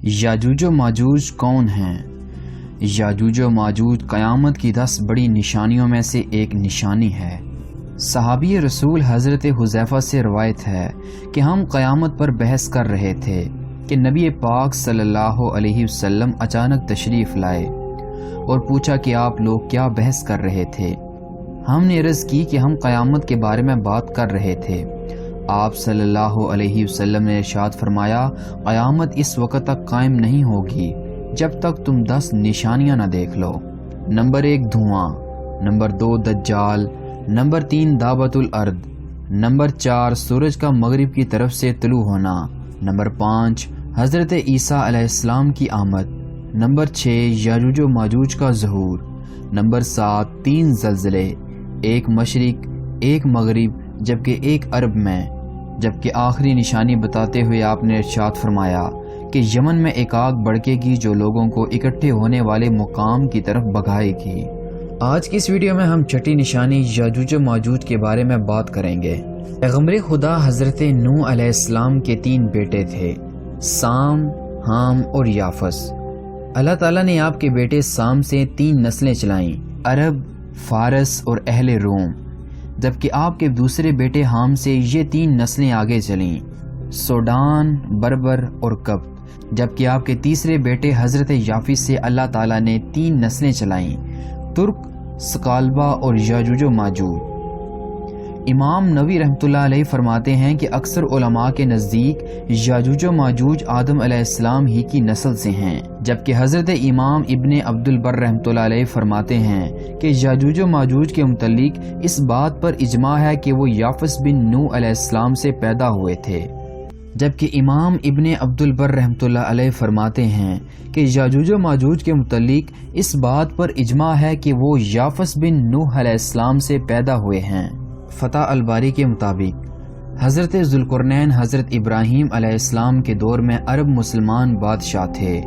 یاجوج و ماجوج کون ہیں؟ یاجوج و ماجوج قیامت کی 10 بڑی نشانیوں میں سے ایک نشانی ہے۔ صحابی رسول حضرت حذیفہ سے روایت ہے کہ ہم قیامت پر بحث کر رہے تھے کہ نبی پاک صلی اللہ علیہ وسلم اچانک تشریف لائے اور پوچھا کہ آپ لوگ کیا بحث کر رہے تھے؟ ہم نے عرض کی کہ ہم قیامت کے بارے میں بات کر رہے تھے۔ آپ صلی اللہ علیہ وسلم نے ارشاد فرمایا، قیامت اس وقت تک قائم نہیں ہوگی جب تک تم 10 نشانیاں نہ دیکھ لو۔ نمبر 1 دھواں، نمبر 2 دجال، نمبر 3 دعوت الارض، نمبر 4 سورج کا مغرب کی طرف سے طلوع ہونا، نمبر 5 حضرت عیسیٰ علیہ السلام کی آمد، نمبر 6 یاجوج و ماجوج کا ظہور، نمبر 7 3 زلزلے، ایک مشرق ایک مغرب جبکہ ایک عرب میں، جبکہ آخری نشانی بتاتے ہوئے آپ نے ارشاد فرمایا کہ یمن میں ایک آگ بھڑکے گی جو لوگوں کو اکٹھے ہونے والے مقام کی طرف بھگائے گی۔ آج کی اس ویڈیو میں ہم چھٹی نشانی یاجوج و ماجوج کے بارے میں بات کریں گے۔ پیغمبر خدا حضرت نوح علیہ السلام کے 3 بیٹے تھے، سام، حام اور یافس۔ اللہ تعالیٰ نے آپ کے بیٹے سام سے 3 نسلیں چلائیں، عرب، فارس اور اہل روم، جبکہ آپ کے دوسرے بیٹے حام سے یہ 3 نسلیں آگے چلیں، سوڈان، بربر اور قبط، جبکہ آپ کے تیسرے بیٹے حضرت یافس سے اللہ تعالیٰ نے 3 نسلیں چلائیں، ترک، سکالبا اور یاجوج و ماجوج۔ امام نووی رحمۃ اللہ علیہ فرماتے ہیں کہ اکثر علماء کے نزدیک یاجوج و ماجوج آدم علیہ السلام ہی کی نسل سے ہیں، جبکہ حضرت امام ابن عبد البر رحمۃ اللہ علیہ فرماتے ہیں کہ یاجوج و ماجوج کے متعلق اس بات پر اجماع ہے کہ وہ یافس بن نوح علیہ السلام سے پیدا ہوئے تھے، جبکہ امام ابن عبد البر رحمۃ اللہ علیہ فرماتے ہیں کہ یاجوج و ماجوج کے متعلق اس بات پر اجماع ہے کہ وہ یافس بن نوح علیہ السلام سے پیدا ہوئے ہیں۔ فتح الباری کے مطابق حضرت ذوالقرنین حضرت ابراہیم علیہ السلام کے دور میں عرب مسلمان بادشاہ تھے۔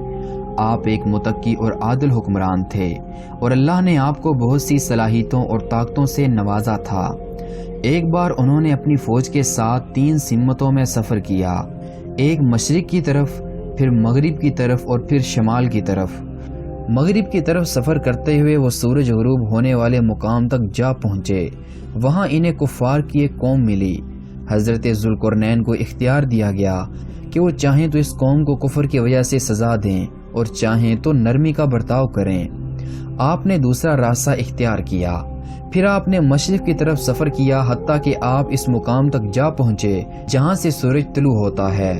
آپ ایک متقی اور عادل حکمران تھے اور اللہ نے آپ کو بہت سی صلاحیتوں اور طاقتوں سے نوازا تھا۔ ایک بار انہوں نے اپنی فوج کے ساتھ 3 سمتوں میں سفر کیا، ایک مشرق کی طرف، پھر مغرب کی طرف اور پھر شمال کی طرف۔ مغرب کی طرف سفر کرتے ہوئے وہ سورج غروب ہونے والے مقام تک جا پہنچے۔ وہاں انہیں کفار کی ایک قوم ملی۔ حضرت ذوالقرنین کو اختیار دیا گیا کہ وہ چاہیں تو اس قوم کو کفر کی وجہ سے سزا دیں اور چاہیں تو نرمی کا برتاؤ کریں۔ آپ نے دوسرا راستہ اختیار کیا، پھر آپ نے مشرق کی طرف سفر کیا حتیٰ کہ آپ اس مقام تک جا پہنچے جہاں سے سورج طلوع ہوتا ہے۔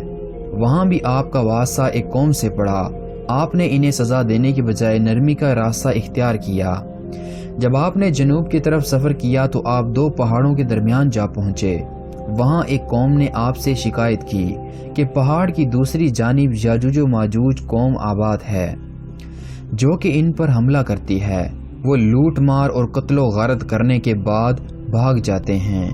وہاں بھی آپ کا واسطہ ایک قوم سے پڑا۔ آپ نے انہیں سزا دینے کی بجائے نرمی کا راستہ اختیار کیا۔ جب آپ نے جنوب کی طرف سفر کیا تو آپ 2 پہاڑوں کے درمیان جا پہنچے۔ وہاں ایک قوم نے آپ سے شکایت کی کہ پہاڑ کی دوسری جانب یاجوج و ماجوج قوم آباد ہے جو کہ ان پر حملہ کرتی ہے۔ وہ لوٹ مار اور قتل و غارت کرنے کے بعد بھاگ جاتے ہیں۔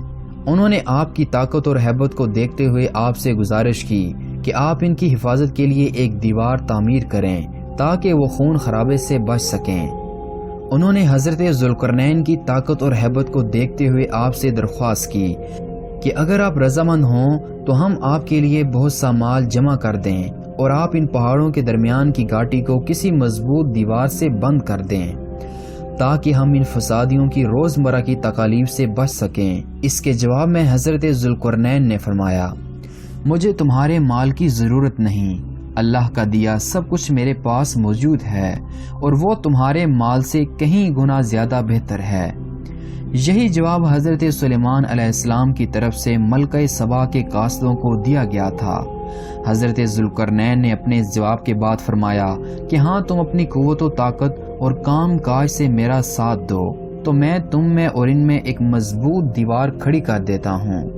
انہوں نے آپ کی طاقت اور ہیبت کو دیکھتے ہوئے آپ سے گزارش کی کہ آپ ان کی حفاظت کے لیے ایک دیوار تعمیر کریں تاکہ وہ خون خرابے سے بچ سکیں۔ انہوں نے حضرت ذوالقرنین کی طاقت اور ہیبت کو دیکھتے ہوئے آپ سے درخواست کی کہ اگر آپ رضامند ہوں تو ہم آپ کے لیے بہت سا مال جمع کر دیں اور آپ ان پہاڑوں کے درمیان کی گھاٹی کو کسی مضبوط دیوار سے بند کر دیں تاکہ ہم ان فسادیوں کی روزمرہ کی تکالیف سے بچ سکیں۔ اس کے جواب میں حضرت ذوالقرنین نے فرمایا، مجھے تمہارے مال کی ضرورت نہیں، اللہ کا دیا سب کچھ میرے پاس موجود ہے اور وہ تمہارے مال سے کہیں گنا زیادہ بہتر ہے۔ یہی جواب حضرت سلیمان علیہ السلام کی طرف سے ملکہ سبا کے قاصدوں کو دیا گیا تھا۔ حضرت ذوالقرنین نے اپنے جواب کے بعد فرمایا کہ ہاں تم اپنی قوت و طاقت اور کام کاج سے میرا ساتھ دو تو میں تم میں اور ان میں ایک مضبوط دیوار کھڑی کر دیتا ہوں۔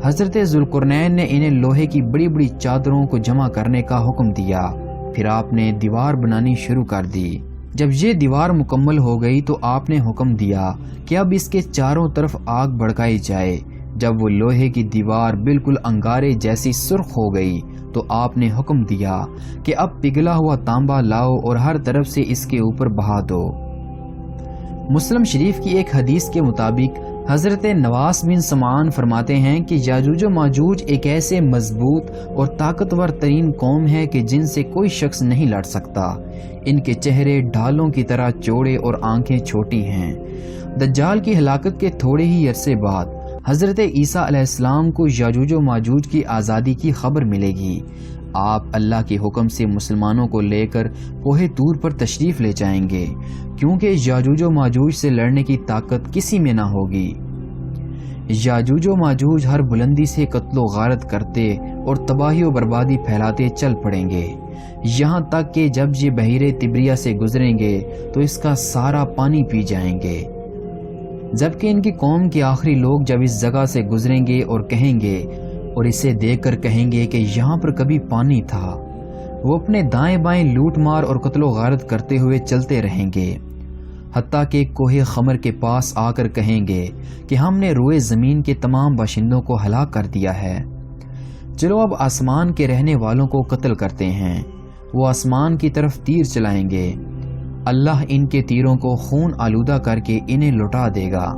حضرت ذوالقرنین نے انہیں لوہے کی بڑی بڑی چادروں کو جمع کرنے کا حکم دیا، پھر آپ نے دیوار بنانی شروع کر دی۔ جب یہ دیوار مکمل ہو گئی تو آپ نے حکم دیا کہ اب اس کے چاروں طرف آگ بھڑکائی جائے۔ جب وہ لوہے کی دیوار بالکل انگارے جیسی سرخ ہو گئی تو آپ نے حکم دیا کہ اب پگھلا ہوا تانبا لاؤ اور ہر طرف سے اس کے اوپر بہا دو۔ مسلم شریف کی ایک حدیث کے مطابق حضرت نواس بن سمعان فرماتے ہیں کہ یاجوج و ماجوج ایک ایسے مضبوط اور طاقتور ترین قوم ہے کہ جن سے کوئی شخص نہیں لڑ سکتا۔ ان کے چہرے ڈھالوں کی طرح چوڑے اور آنکھیں چھوٹی ہیں۔ دجال کی ہلاکت کے تھوڑے ہی عرصے بعد حضرت عیسیٰ علیہ السلام کو یاجوج و ماجوج کی آزادی کی خبر ملے گی۔ آپ اللہ کے حکم سے مسلمانوں کو لے کر کوہ طور پر تشریف لے جائیں گے، کیونکہ یاجوج و ماجوج سے لڑنے کی طاقت کسی میں نہ ہوگی۔ یاجوج و ماجوج ہر بلندی سے قتل و غارت کرتے اور تباہی و بربادی پھیلاتے چل پڑیں گے، یہاں تک کہ جب یہ بحیرہ تبریہ سے گزریں گے تو اس کا سارا پانی پی جائیں گے، جبکہ ان کی قوم کے آخری لوگ جب اس جگہ سے گزریں گے اور کہیں گے اور اسے دیکھ کر کہیں گے کہ یہاں پر کبھی پانی تھا، وہ اپنے دائیں بائیں لوٹ مار اور قتل و غارت کرتے ہوئے چلتے رہیں گے، حتیٰ کہ کوہ خمر کے پاس آ کر کہیں گے کہ ہم نے روئے زمین کے تمام باشندوں کو ہلاک کر دیا ہے، چلو اب آسمان کے رہنے والوں کو قتل کرتے ہیں۔ وہ آسمان کی طرف تیر چلائیں گے، اللہ ان کے تیروں کو خون آلودہ کر کے انہیں لٹا دے گا۔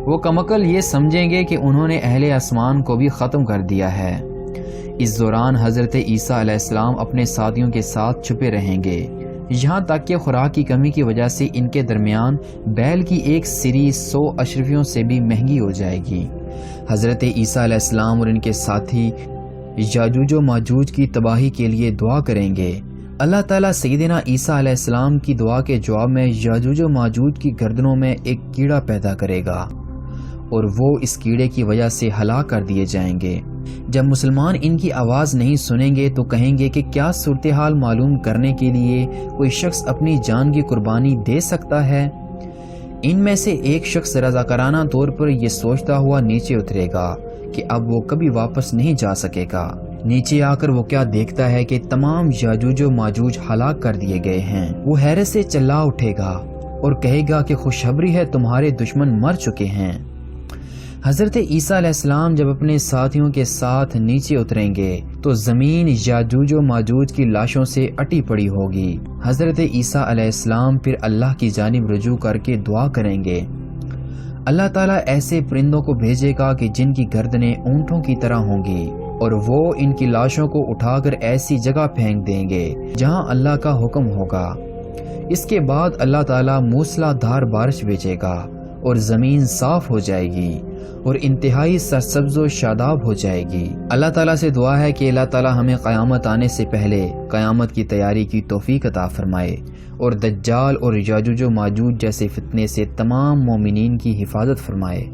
وہ کمعقل یہ سمجھیں گے کہ انہوں نے اہل آسمان کو بھی ختم کر دیا ہے۔ اس دوران حضرت عیسیٰ علیہ السلام اپنے ساتھیوں کے ساتھ چھپے رہیں گے، یہاں تک کہ خوراک کی کمی کی وجہ سے ان کے درمیان بیل کی ایک سری 100 اشرفیوں سے بھی مہنگی ہو جائے گی۔ حضرت عیسیٰ علیہ السلام اور ان کے ساتھی یاجوج و ماجوج کی تباہی کے لیے دعا کریں گے۔ اللہ تعالیٰ سیدنا عیسیٰ علیہ السلام کی دعا کے جواب میں یاجوج و ماجوج کی گردنوں میں ایک کیڑا پیدا کرے گا اور وہ اس کیڑے کی وجہ سے ہلاک کر دیے جائیں گے۔ جب مسلمان ان کی آواز نہیں سنیں گے تو کہیں گے کہ کیا صورتحال معلوم کرنے کے لیے کوئی شخص اپنی جان کی قربانی دے سکتا ہے؟ ان میں سے ایک شخص رضاکارانہ طور پر یہ سوچتا ہوا نیچے اترے گا کہ اب وہ کبھی واپس نہیں جا سکے گا۔ نیچے آ کر وہ کیا دیکھتا ہے کہ تمام یاجوج و ماجوج ہلاک کر دیے گئے ہیں۔ وہ حیرت سے چلا اٹھے گا اور کہے گا کہ خوشخبری ہے، تمہارے دشمن مر چکے ہیں۔ حضرت عیسیٰ علیہ السلام جب اپنے ساتھیوں کے ساتھ نیچے اتریں گے تو زمین یاجوج و ماجوج کی لاشوں سے اٹی پڑی ہوگی۔ حضرت عیسیٰ علیہ السلام پھر اللہ کی جانب رجوع کر کے دعا کریں گے۔ اللہ تعالیٰ ایسے پرندوں کو بھیجے گا کہ جن کی گردنیں اونٹوں کی طرح ہوں گی، اور وہ ان کی لاشوں کو اٹھا کر ایسی جگہ پھینک دیں گے جہاں اللہ کا حکم ہوگا۔ اس کے بعد اللہ تعالیٰ موسلا دھار بارش بھیجے گا اور زمین صاف ہو جائے گی اور انتہائی سرسبز و شاداب ہو جائے گی۔ اللہ تعالیٰ سے دعا ہے کہ اللہ تعالیٰ ہمیں قیامت آنے سے پہلے قیامت کی تیاری کی توفیق عطا فرمائے اور دجال اور یاجوج و ماجوج جیسے فتنے سے تمام مومنین کی حفاظت فرمائے۔